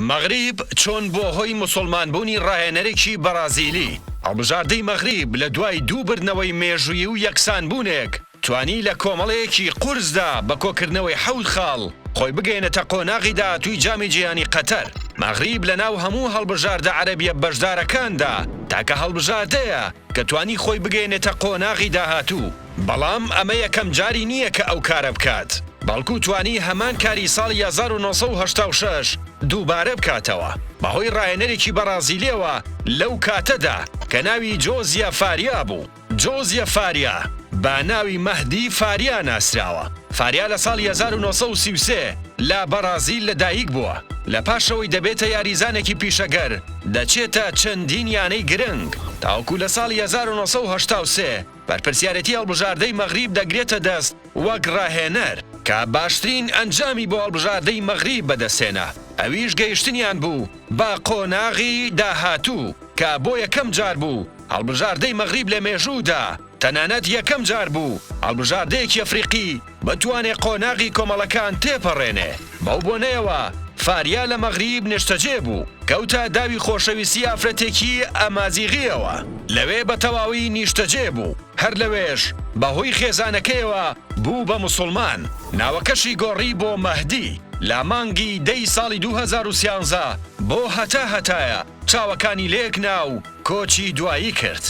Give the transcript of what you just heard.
مەغریب چۆن بۆ هۆی موسڵمانبوونی ڕاهێنەرێکی بەرازیلی هەڵبژاردەی مەغریب لە دوای دووبردنەوەی مێژووی و یەکسانبوونێک توانی لە کۆمەڵەیەکی قورسدا بە کۆکردنەوەی حەوت خاڵ خۆی بگەێنێتە قۆناغی داهاتووی جامی جیهانی قەتەر. مەغریب لە ناو هەموو هەڵبژاردە عەرەبیە بەشدارەکاندا تاکە هەڵبژاردەیە کە توانی خۆی بگەێنێتە قۆناغی داهاتوو، بەڵام ئەمە یەکەم جاری نییە کە ئەو کارە بکات، بەڵکو توانی هەمان کاری ساڵی 1986 دووبارە بکاتەوە بەهۆی ڕاهێنەرێکی بەرازیلێەوە لەو کاتەدا کە ناوی جۆزیە فاریا بوو. جۆزیە فاریا با ناوی مەهدی فاریا ناسراوە. فاریا لە ساڵی 1933 لە بەرازیل لەدایک بووە، لە پاشەوەی دەبێتە یاریزانێکی پیشەگەر دەچێتە چەندین یانەی گرنگ تاوەکو لە ساڵی 1983 بەرپرسیارەتی هەڵبژاردەی مەغریب دەگرێتە دەست وەک ڕاهێنەر کە باشترین ئەنجامی بۆ هەڵبژاردەی مەغریب بەدەستێنە. ئەویش گەیشتنیان بوو بە قۆناغی داهاتوو کە بۆ یەکەم جار بوو هەڵبژاردەی مەغریب لە مێژوودا تەنانەت یەکەم جار بوو هەڵبژاردەیەکی ئەفریقی بەتوانێت قۆناغی کۆمەڵەکان تێپەڕێنێ. بەو بۆنەیەوە فاریا لە مەغریب نیشتەجێ بوو، کەوتە داوی خۆشەویستی ئافرەتێکی ئەمازیغیەوە، لەوێ بە تەواوی نیشتەجێ بوو. هەر لەوێش بەهۆی خێزانەکەیەوە بوو بە موسڵمان. ناوەکەشی گۆڕی بۆ مەهدی لە مانگی دەی ساڵی 2013 بۆ هەتایە چاوەکانی لێک ناو کۆچی دوایی کرد.